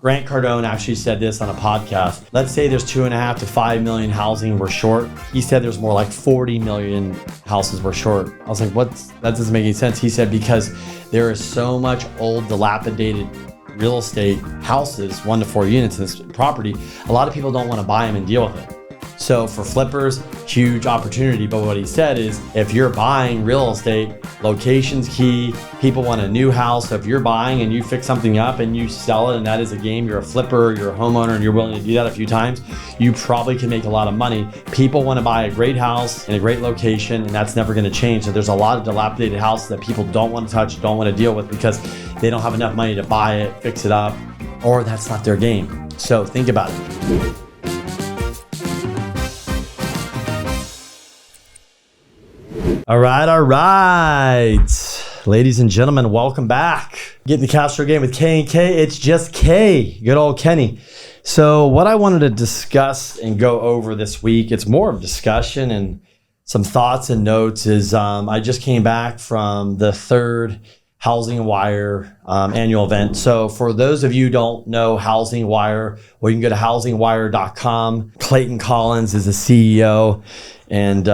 Grant Cardone actually said this on a podcast. Let's say there's 2.5 to 5 million housing we're short. He said there's more like 40 million houses we're short. I was like, that doesn't make any sense. He said, because there is so much old, dilapidated real estate houses, 1 to 4 units in this property. A lot of people don't want to buy them and deal with it. So for flippers, huge opportunity. But what he said is, if you're buying real estate, location's key. People want a new house. So if you're buying and you fix something up and you sell it, and that is a game, you're a flipper, you're a homeowner, and you're willing to do that a few times, you probably can make a lot of money. People want to buy a great house in a great location, and that's never going to change. So there's a lot of dilapidated houses that people don't want to touch, don't want to deal with, because they don't have enough money to buy it, fix it up, or that's not their game. So think about it. All right. Ladies and gentlemen, welcome back. Getting the Castro game with K and K. It's just K, good old Kenny. So what I wanted to discuss and go over this week, it's more of discussion and some thoughts and notes, is I just came back from the 3rd HousingWire annual event. So for those of you who don't know HousingWire, well, you can go to housingwire.com. Clayton Collins is the CEO and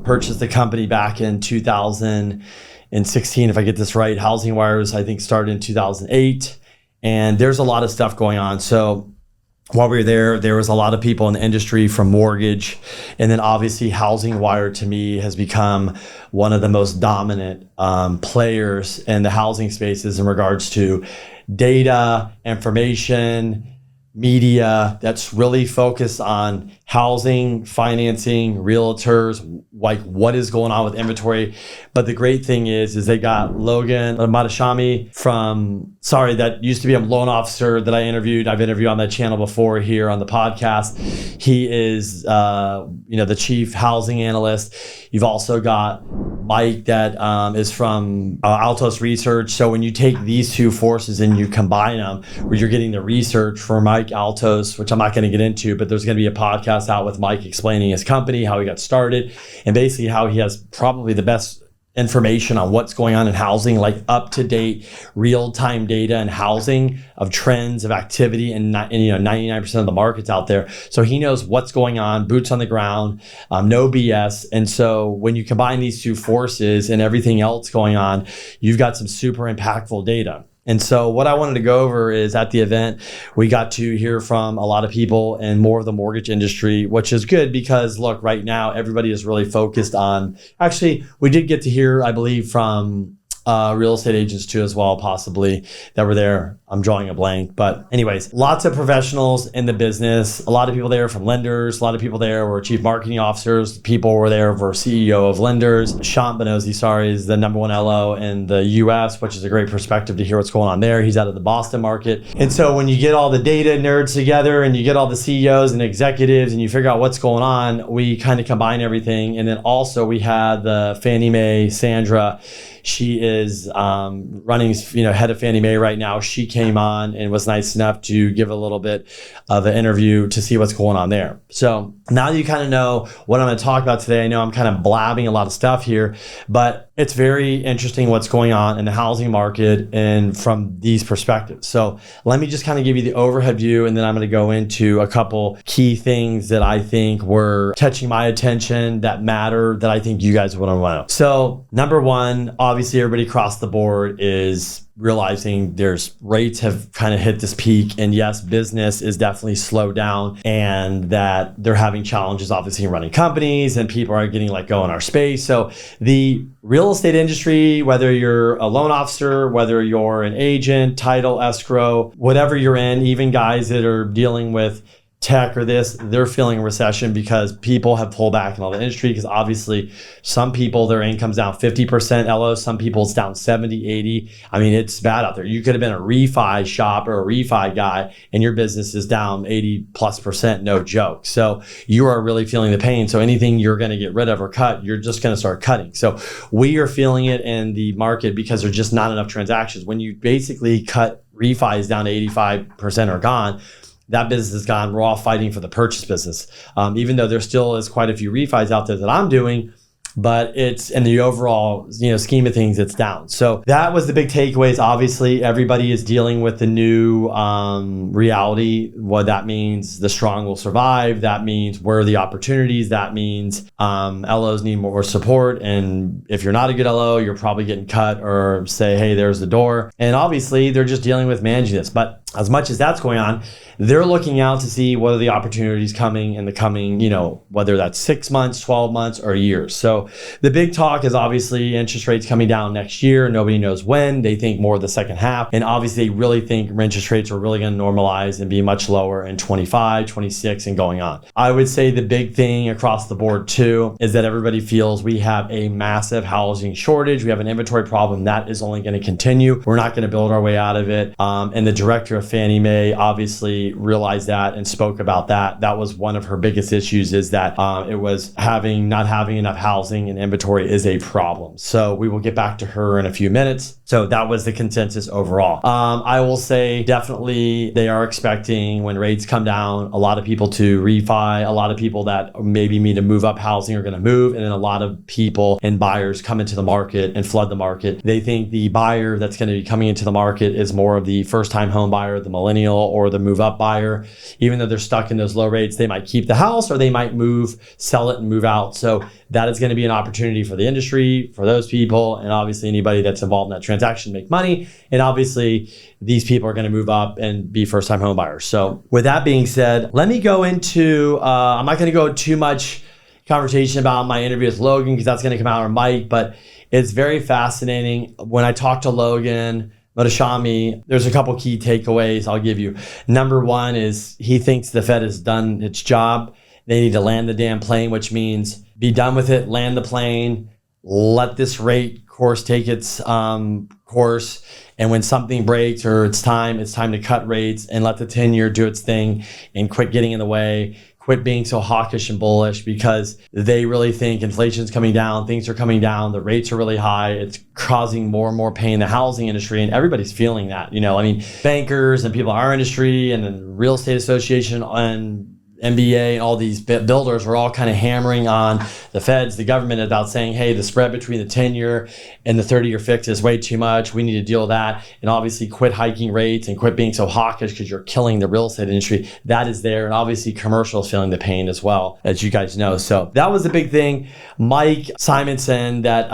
purchased the company back in 2016, if I get this right. HousingWire was, I think, started in 2008. And there's a lot of stuff going on. So while we were there was a lot of people in the industry from mortgage. And then obviously HousingWire, to me, has become one of the most dominant players in the housing spaces in regards to data, information, media that's really focused on housing, financing, realtors, like what is going on with inventory. But the great thing is they got Logan Mohtashami that used to be a loan officer that I interviewed. I've interviewed on that channel before here on the podcast. He is, the chief housing analyst. You've also got Mike that is from Altos Research. So when you take these two forces and you combine them, where you're getting the research for Mike Altos, which I'm not going to get into, but there's going to be a podcast out with Mike explaining his company, how he got started, and basically how he has probably the best information on what's going on in housing, like up-to-date real-time data in housing of trends of activity, and 99% of the markets out there. So he knows what's going on, boots on the ground, no BS. And so when you combine these two forces and everything else going on, you've got some super impactful data. And so what I wanted to go over is, at the event, we got to hear from a lot of people and more of the mortgage industry, which is good because, look, right now, everybody is really focused on, actually, we did get to hear, I believe, from real estate agents too, as well, possibly, that were there. I'm drawing a blank. But anyways, lots of professionals in the business, a lot of people there from lenders, a lot of people there were chief marketing officers, people were there for CEO of lenders. Sean Bonozzi, is the number 1 LO in the US, which is a great perspective to hear what's going on there. He's out of the Boston market. And so when you get all the data nerds together and you get all the CEOs and executives and you figure out what's going on, we kind of combine everything. And then also we had the Fannie Mae, Sandra. She is running, head of Fannie Mae right now. She came on and was nice enough to give a little bit of an interview to see what's going on there. So now you kind of know what I'm going to talk about today. I know I'm kind of blabbing a lot of stuff here, but it's very interesting what's going on in the housing market and from these perspectives. So let me just kind of give you the overhead view, and then I'm going to go into a couple key things that I think were catching my attention that matter, that I think you guys would want to know. So number one, obviously everybody across the board is realizing there's rates have kind of hit this peak, and yes, business is definitely slowed down, and that they're having challenges obviously in running companies, and people are getting let go in our space. So the real estate industry, whether you're a loan officer, whether you're an agent, title, escrow, whatever you're in, even guys that are dealing with tech or this, they're feeling a recession because people have pulled back in all the industry, because obviously some people, their income's down 50% LO, some people it's down 70, 80. I mean, it's bad out there. You could have been a refi shop or a refi guy and your business is down 80+%, no joke. So you are really feeling the pain. So anything you're going to get rid of or cut, you're just going to start cutting. So we are feeling it in the market because there's just not enough transactions. When you basically cut refis down to 85% are gone, that business is gone. We're all fighting for the purchase business. Even though there still is quite a few refis out there that I'm doing, but it's in the overall, scheme of things, it's down. So that was the big takeaways. Obviously, everybody is dealing with the new reality. What that means, the strong will survive. That means where are the opportunities? That means LOs need more support. And if you're not a good LO, you're probably getting cut or say, hey, there's the door. And obviously, they're just dealing with managing this. But as much as that's going on, they're looking out to see what are the opportunities coming in the coming, whether that's 6 months, 12 months, or years. So the big talk is obviously interest rates coming down next year. Nobody knows when. They think more the second half. And obviously, they really think interest rates are really going to normalize and be much lower in 25, 26, and going on. I would say the big thing across the board, too, is that everybody feels we have a massive housing shortage. We have an inventory problem that is only going to continue. We're not going to build our way out of it. And the director of Fannie Mae obviously realized that and spoke about that. That was one of her biggest issues, is that it was not having enough housing and inventory is a problem. So we will get back to her in a few minutes. So that was the consensus overall. I will say definitely they are expecting when rates come down, a lot of people to refi, a lot of people that maybe need to move up housing are going to move. And then a lot of people and buyers come into the market and flood the market. They think the buyer that's going to be coming into the market is more of the first-time home buyer, the millennial, or the move-up buyer. Even though they're stuck in those low rates, they might keep the house or they might sell it and move out. So that is going to be an opportunity for the industry, for those people, and obviously anybody that's involved in that transaction to make money. And obviously these people are going to move up and be first-time home buyers. So with that being said, let me go into, I'm not going to go too much conversation about my interview with Logan because that's going to come out on Mike, but it's very fascinating. When I talked to Logan Mohtashami, there's a couple key takeaways I'll give you. Number one is he thinks the Fed has done its job. They need to land the damn plane, which means be done with it, land the plane, let this rate course take its course. And when something breaks or it's time to cut rates and let the 10-year do its thing and quit getting in the way. Quit being so hawkish and bullish because they really think inflation's coming down, things are coming down, the rates are really high, it's causing more and more pain in the housing industry, and everybody's feeling that. Bankers and people in our industry and the real estate association and MBA and all these builders are all kind of hammering on the feds, the government, about saying, hey, the spread between the 10-year and the 30-year fix is way too much. We need to deal with that. And obviously quit hiking rates and quit being so hawkish because you're killing the real estate industry. That is there. And obviously commercial is feeling the pain as well, as you guys know. So that was the big thing. Mike Simonsen, that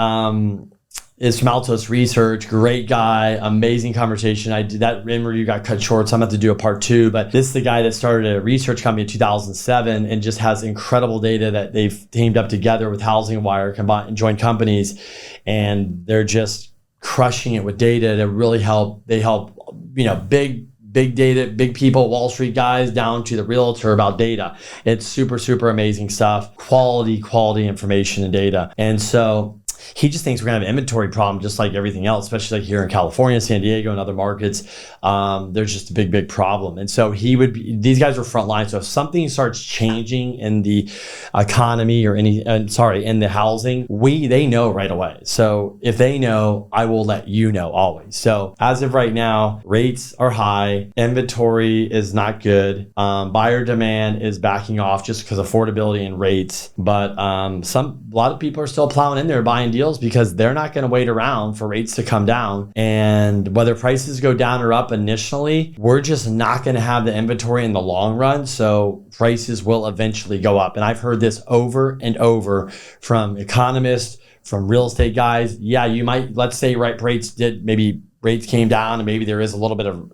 is from Altos Research, great guy, amazing conversation. That interview got cut short, so I'm about to do a part 2. But this is the guy that started a research company in 2007 and just has incredible data that they've teamed up together with HousingWire, combined joint companies, and they're just crushing it with data to really help. They help, big data, big people, Wall Street guys, down to the realtor about data. It's super, super amazing stuff. Quality information and data. And so he just thinks we're going to have an inventory problem just like everything else, especially like here in California, San Diego, and other markets. There's just a big problem. And so these guys are front line. So if something starts changing in the economy or in the housing, they know right away. So if they know, I will let you know always. So as of right now, rates are high. Inventory is not good. Buyer demand is backing off just because affordability and rates. But a lot of people are still plowing in there buying deals because they're not going to wait around for rates to come down. And whether prices go down or up initially, we're just not going to have the inventory in the long run. So prices will eventually go up. And I've heard this over and over from economists, from real estate guys. Yeah, you might, let's say rates came down and maybe there is a little bit of,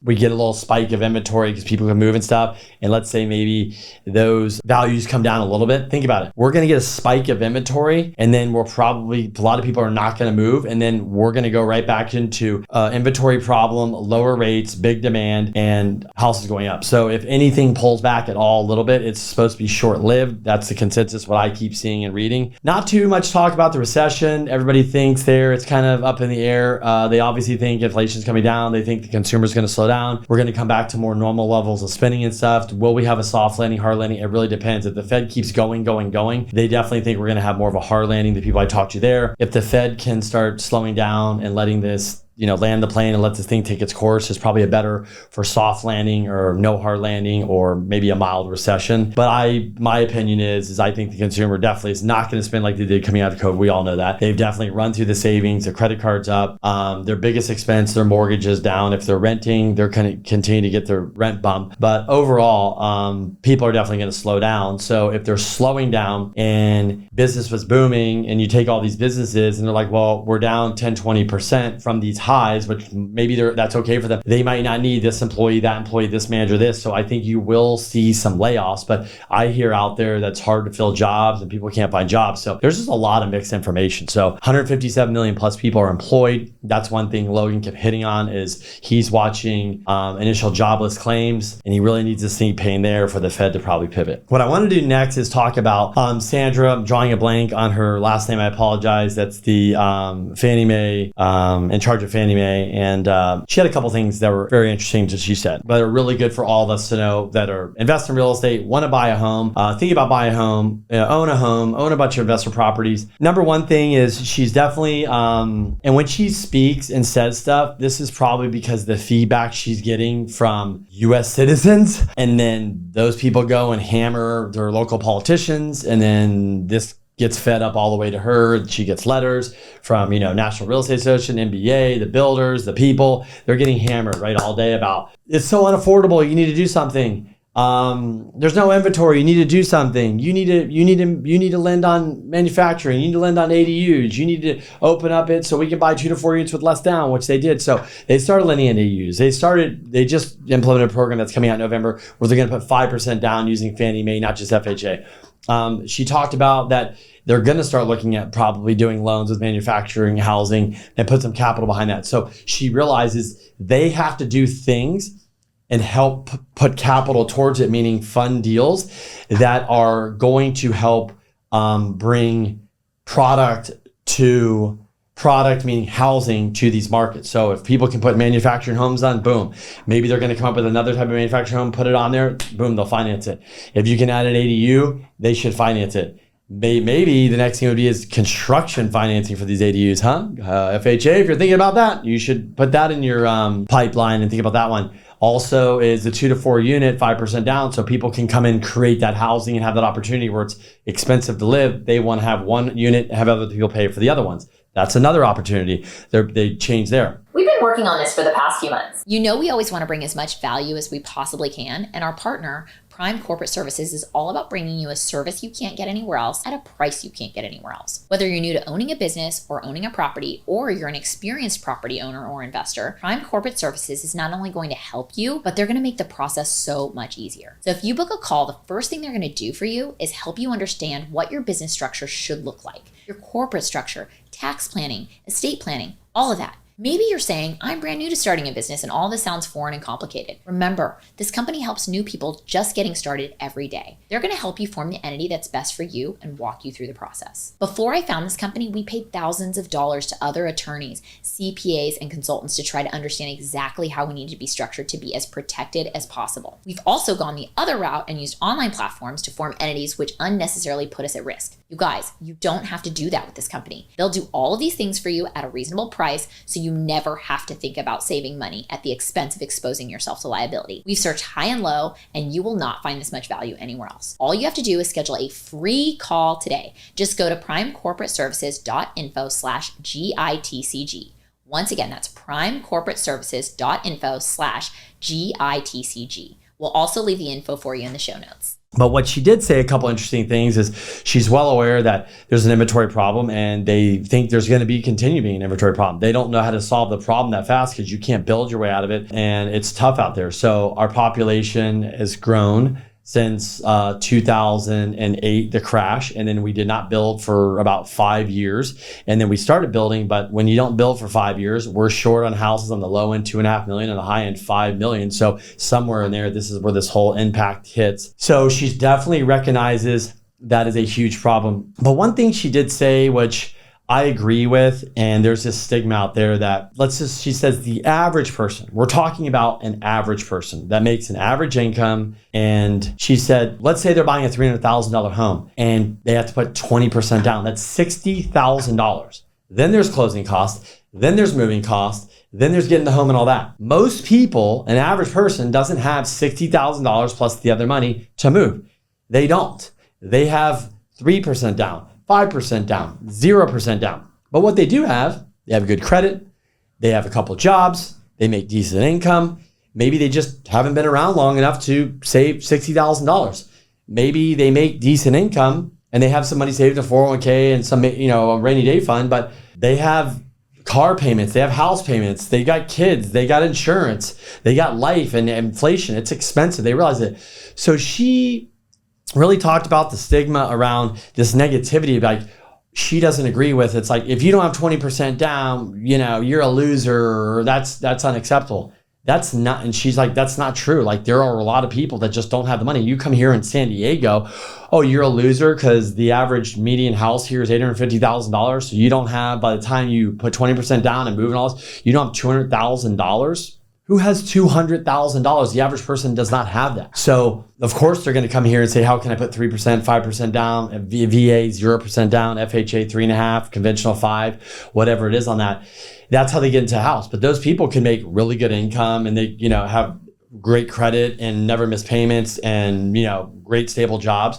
we get a little spike of inventory because people can move and stuff. And let's say maybe those values come down a little bit. Think about it. We're going to get a spike of inventory and then a lot of people are not going to move. And then we're going to go right back into inventory problem, lower rates, big demand, and houses going up. So if anything pulls back at all a little bit, it's supposed to be short-lived. That's the consensus, what I keep seeing and reading. Not too much talk about the recession. Everybody thinks it's kind of up in the air. They obviously think inflation's coming down. They think the consumer's going to slow down. We're going to come back to more normal levels of spending and stuff. Will we have a soft landing, hard landing? It really depends. If the Fed keeps going, they definitely think we're going to have more of a hard landing. The people I talked to there, if the Fed can start slowing down and letting this land the plane and let this thing take its course is probably a better for soft landing or no hard landing or maybe a mild recession. But my opinion is I think the consumer definitely is not going to spend like they did coming out of COVID. We all know that. They've definitely run through the savings, their credit cards up, their biggest expense, their mortgage is down. If they're renting, they're going to continue to get their rent bump. But overall, people are definitely going to slow down. So if they're slowing down and business was booming and you take all these businesses and they're like, well, we're down 10, 20% from these highs, which maybe that's okay for them. They might not need this employee, that employee, this manager, this. So I think you will see some layoffs, but I hear out there that's hard to fill jobs and people can't find jobs. So there's just a lot of mixed information. So 157 million plus people are employed. That's one thing Logan kept hitting on is he's watching initial jobless claims and he really needs to see pain there for the Fed to probably pivot. What I want to do next is talk about Sandra. I'm drawing a blank on her last name. I apologize. That's the Fannie Mae, in charge of Fannie Mae. And she had a couple things that were very interesting that she said, but are really good for all of us to know that are invest in real estate, want to buy a home, think about buying a home, own a bunch of investment properties. Number one thing is she's definitely, and when she speaks and says stuff, this is probably because the feedback she's getting from US citizens. And then those people go and hammer their local politicians. And then this gets fed up all the way to her. She gets letters from, National Real Estate Association, NBA, the builders, the people. They're getting hammered all day about it's so unaffordable. You need to do something. There's no inventory. You need to do something. You need to lend on manufacturing. You need to lend on ADUs. You need to open up it so we can buy 2 to 4 units with less down, which they did. So they started lending on ADUs. They just implemented a program that's coming out in November where they're going to put 5% down using Fannie Mae, not just FHA. She talked about that they're going to start looking at probably doing loans with manufacturing, housing, and put some capital behind that. So she realizes they have to do things and help put capital towards it, meaning fund deals that are going to help bring product, meaning housing, to these markets. So if people can put manufacturing homes on, boom. Maybe they're going to come up with another type of manufacturing home, put it on there, boom, they'll finance it. If you can add an ADU, they should finance it. Maybe the next thing would be is construction financing for these ADUs, FHA, if you're thinking about that, you should put that in your pipeline and think about that one. Also is the 2 to 4 unit, 5% down, so people can come in, create that housing and have that opportunity where it's expensive to live. They want to have one unit, have other people pay for the other ones. That's another opportunity. They change there. We've been working on this for the past few months. We always want to bring as much value as we possibly can, and our partner, Prime Corporate Services, is all about bringing you a service you can't get anywhere else at a price you can't get anywhere else. Whether you're new to owning a business or owning a property, or you're an experienced property owner or investor, Prime Corporate Services is not only going to help you, but they're going to make the process so much easier. So if you book a call, the first thing they're going to do for you is help you understand what your business structure should look like, your corporate structure, tax planning, estate planning, all of that. Maybe you're saying, I'm brand new to starting a business and all this sounds foreign and complicated. Remember, this company helps new people just getting started every day. They're going to help you form the entity that's best for you and walk you through the process. Before I found this company, we paid thousands of dollars to other attorneys, CPAs, and consultants to try to understand exactly how we need to be structured to be as protected as possible. We've also gone the other route and used online platforms to form entities which unnecessarily put us at risk. You guys, you don't have to do that with this company. They'll do all of these things for you at a reasonable price, so you never have to think about saving money at the expense of exposing yourself to liability. We've searched high and low, and you will not find this much value anywhere else. All you have to do is schedule a free call today. Just go to primecorporateservices.info/GITCG. Once again, that's primecorporateservices.info/GITCG. We'll also leave the info for you in the show notes. But what she did say, a couple interesting things, is she's well aware that there's an inventory problem and they think there's going to continue being an inventory problem. They don't know how to solve the problem that fast because you can't build your way out of it, and it's tough out there. So our population has grown since 2008, the crash, and then we did not build for about 5 years, and then we started building. But when you don't build for 5 years, we're short on houses on the low end 2.5 million, on the high end 5 million. So somewhere in there, this is where this whole impact hits. So she definitely recognizes that is a huge problem. But one thing she did say, which I agree with, and there's this stigma out there that she says the average person, we're talking about an average person that makes an average income. And she said, let's say they're buying a $300,000 home and they have to put 20% down. That's $60,000. Then there's closing costs. Then there's moving costs. Then there's getting the home and all that. Most people, an average person, doesn't have $60,000 plus the other money to move. They don't. They have 3% down, 5% down, 0% down. But what they do have, they have good credit. They have a couple jobs. They make decent income. Maybe they just haven't been around long enough to save $60,000. Maybe they make decent income and they have some money saved in a 401k and some, a rainy day fund, but they have car payments, they have house payments, they got kids, they got insurance, they got life and inflation. It's expensive. They realize it. So she really talked about the stigma around this negativity, like she doesn't agree with. It's like, if you don't have 20% down, you're a loser, or that's unacceptable. That's not, and she's like, that's not true. Like, there are a lot of people that just don't have the money. You come here in San Diego, oh, you're a loser because the average median house here is $850,000. So you don't have, by the time you put 20% down and move and all this, you don't have $200,000. Who has $200,000? The average person does not have that. So of course they're going to come here and say, how can I put 3%, 5% down, VA 0% down, FHA 3.5%, conventional 5%, whatever it is on that. That's how they get into a house. But those people can make really good income and they, have great credit and never miss payments and, great stable jobs.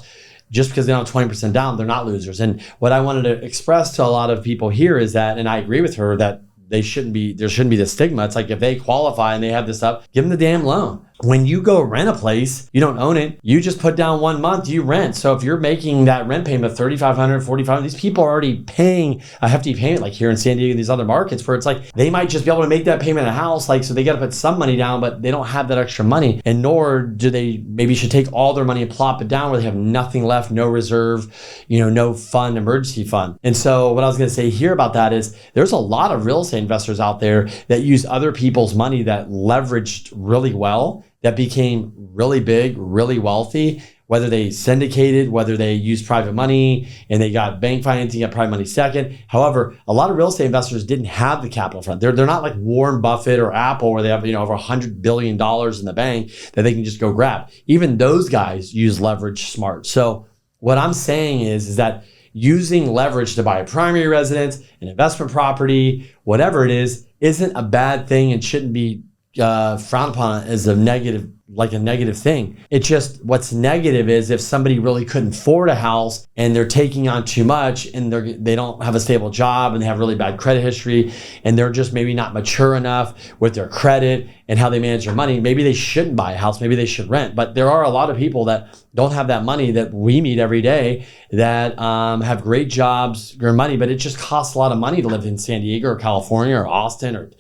Just because they don't have 20% down, they're not losers. And what I wanted to express to a lot of people here is that, and I agree with her, that there shouldn't be the stigma. It's like, if they qualify and they have this stuff, give them the damn loan. When you go rent a place, you don't own it. You just put down 1 month, you rent. So if you're making that rent payment of $3,500, $4,500, these people are already paying a hefty payment, like here in San Diego and these other markets, where it's like, they might just be able to make that payment in a house. Like, so they got to put some money down, but they don't have that extra money. And nor do they, maybe should take all their money and plop it down where they have nothing left, no reserve, no fund, emergency fund. And so what I was going to say here about that is, there's a lot of real estate investors out there that use other people's money that leveraged really well, that became really big, really wealthy, whether they syndicated, whether they used private money and they got bank financing, got private money second. However, a lot of real estate investors didn't have the capital front. They're not like Warren Buffett or Apple, where they have over $100 billion in the bank that they can just go grab. Even those guys use leverage smart. So what I'm saying is that using leverage to buy a primary residence, an investment property, whatever it is, isn't a bad thing and shouldn't be frowned upon as a negative thing. It's just, what's negative is if somebody really couldn't afford a house and they're taking on too much and they don't have a stable job and they have really bad credit history and they're just maybe not mature enough with their credit and how they manage their money. Maybe they shouldn't buy a house. Maybe they should rent. But there are a lot of people that don't have that money that we meet every day that have great jobs, great money, but it just costs a lot of money to live in San Diego or California or Austin or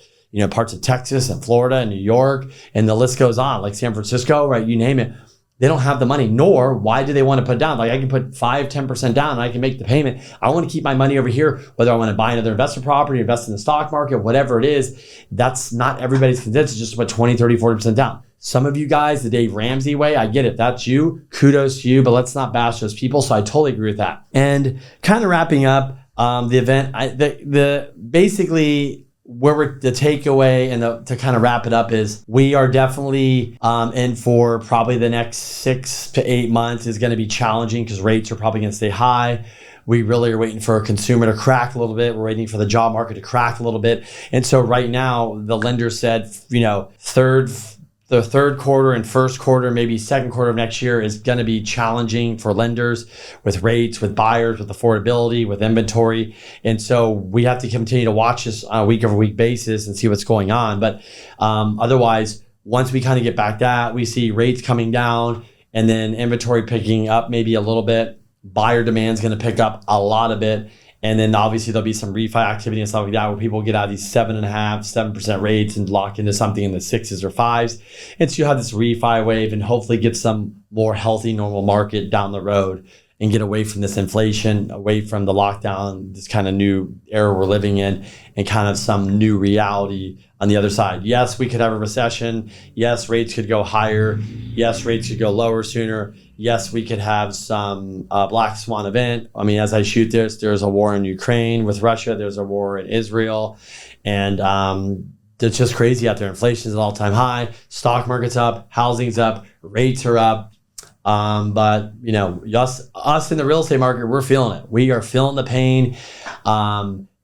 parts of Texas and Florida and New York, and the list goes on, like San Francisco, right? You name it. They don't have the money, nor why do they want to put down? Like, I can put 5-10% down and I can make the payment. I want to keep my money over here, whether I want to buy another investment property, invest in the stock market, whatever it is. That's not everybody's consensus, just to put 20, 30, 40% down. Some of you guys, the Dave Ramsey way, I get it. That's you. Kudos to you, but let's not bash those people. So I totally agree with that. And kind of wrapping up the event, basically, where the takeaway and to kind of wrap it up is, we are definitely in for probably the next 6 to 8 months is going to be challenging because rates are probably going to stay high. We really are waiting for a consumer to crack a little bit. We're waiting for the job market to crack a little bit. And so right now, the lender said, the third quarter and first quarter, maybe second quarter of next year is going to be challenging for lenders with rates, with buyers, with affordability, with inventory. And so we have to continue to watch this on a week over week basis and see what's going on. But otherwise, once we kind of get back that, we see rates coming down and then inventory picking up maybe a little bit. Buyer demand is going to pick up a lot of it. And then obviously there'll be some refi activity and stuff like that where people get out of these 7.5%, 7% rates and lock into something in the 6s or 5s. And so you have this refi wave and hopefully get some more healthy, normal market down the road and get away from this inflation, away from the lockdown, this kind of new era we're living in, and kind of some new reality on the other side. Yes, we could have a recession. Yes, rates could go higher. Yes, rates could go lower sooner. Yes, we could have some black swan event. I mean, as I shoot this, there's a war in Ukraine with Russia. There's a war in Israel. And it's just crazy out there. Inflation is an all-time high. Stock market's up. Housing's up. Rates are up. But, us in the real estate market, we're feeling it. We are feeling the pain.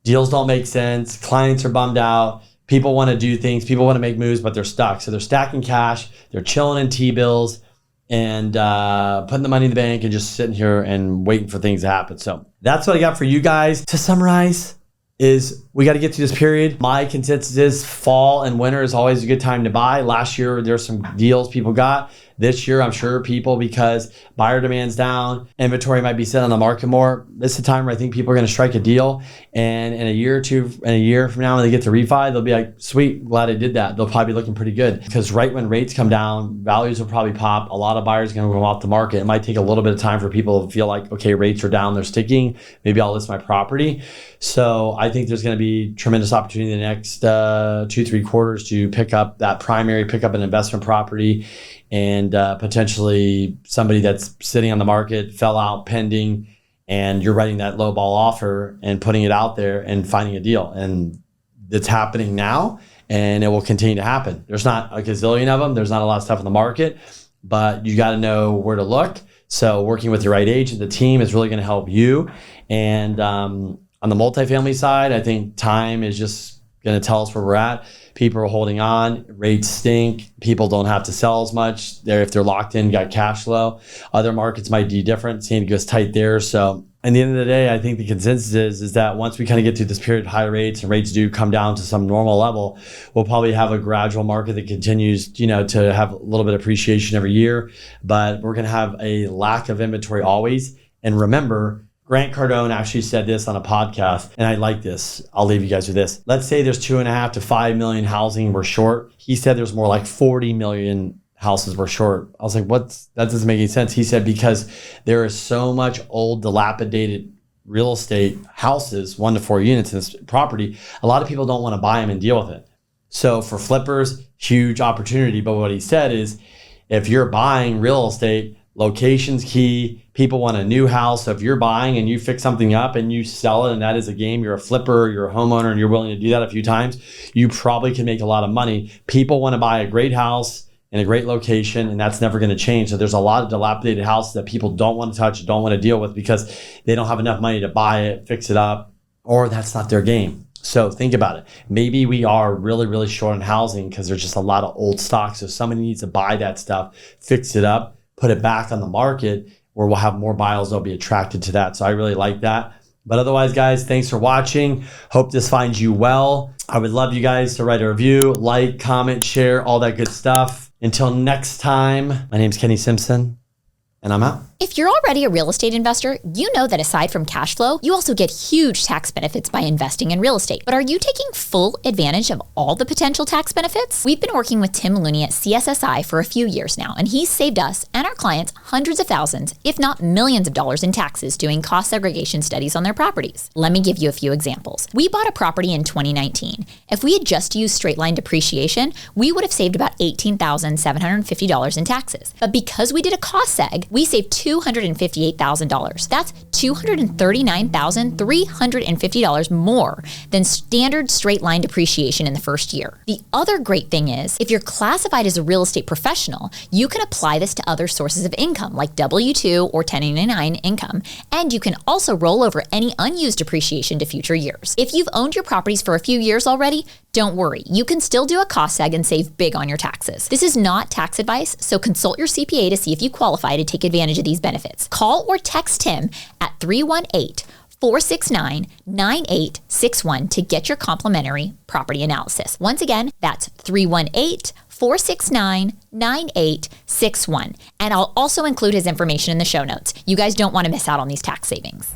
Deals don't make sense. Clients are bummed out. People want to do things. People want to make moves, but they're stuck. So they're stacking cash. They're chilling in T-bills and putting the money in the bank and just sitting here and waiting for things to happen. So that's what I got for you guys. To summarize, is we got to get through this period. My consensus is fall and winter is always a good time to buy. Last year, there's some deals people got. This year, I'm sure people, because buyer demand's down, inventory might be set on the market more. This is the time where I think people are going to strike a deal. And in a year or two, in a year from now, when they get to refi, they'll be like, sweet, glad I did that. They'll probably be looking pretty good, because right when rates come down, values will probably pop. A lot of buyers are going to go off the market. It might take a little bit of time for people to feel like, okay, rates are down, they're sticking. Maybe I'll list my property. So I think there's going to be tremendous opportunity in the next 2-3 quarters to pick up an investment property, and potentially somebody that's sitting on the market, fell out, pending, and you're writing that low ball offer and putting it out there and finding a deal. And it's happening now, and it will continue to happen. There's not a gazillion of them. There's not a lot of stuff in the market, but you got to know where to look. So working with the right agent, the team is really going to help you. And on the multifamily side, I think time is just going to tell us where we're at. People are holding on. Rates stink. People don't have to sell as much. If they're locked in, got cash flow. Other markets might be different. San Diego's tight there. So at the end of the day, I think the consensus is that once we kind of get through this period of high rates and rates do come down to some normal level, we'll probably have a gradual market that continues, to have a little bit of appreciation every year. But we're going to have a lack of inventory always. And remember, Grant Cardone actually said this on a podcast, and I like this. I'll leave you guys with this. Let's say there's 2.5 to 5 million housing we're short. He said there's more like 40 million houses we're short. I was like, that doesn't make any sense. He said, because there is so much old, dilapidated real estate houses, 1 to 4 units in this property, a lot of people don't want to buy them and deal with it. So for flippers, huge opportunity. But what he said is, if you're buying real estate, location's key. People want a new house. So if you're buying and you fix something up and you sell it, and that is a game, you're a flipper, you're a homeowner, and you're willing to do that a few times, you probably can make a lot of money. People want to buy a great house in a great location, and that's never going to change. So there's a lot of dilapidated houses that people don't want to touch, don't want to deal with, because they don't have enough money to buy it, fix it up, or that's not their game. So think about it. Maybe we are really, really short on housing because there's just a lot of old stock. So somebody needs to buy that stuff, fix it up, put it back on the market, where we'll have more buyers that'll be attracted to that. So I really like that. But otherwise, guys, thanks for watching. Hope this finds you well. I would love you guys to write a review, like, comment, share, all that good stuff. Until next time, my name's Kenny Simpson, and I'm out. If you're already a real estate investor, you know that aside from cash flow, you also get huge tax benefits by investing in real estate. But are you taking full advantage of all the potential tax benefits? We've been working with Tim Looney at CSSI for a few years now, and he's saved us and our clients hundreds of thousands, if not millions of dollars in taxes doing cost segregation studies on their properties. Let me give you a few examples. We bought a property in 2019. If we had just used straight line depreciation, we would have saved about $18,750 in taxes. But because we did a cost seg, we saved $258,000. That's $239,350 more than standard straight line depreciation in the first year. The other great thing is, if you're classified as a real estate professional, you can apply this to other sources of income like W-2 or 1099 income, and you can also roll over any unused depreciation to future years. If you've owned your properties for a few years already, don't worry, you can still do a cost seg and save big on your taxes. This is not tax advice, so consult your CPA to see if you qualify to take advantage of these benefits. Call or text Tim at 318-469-9861 to get your complimentary property analysis. Once again, that's 318-469-9861. And I'll also include his information in the show notes. You guys don't want to miss out on these tax savings.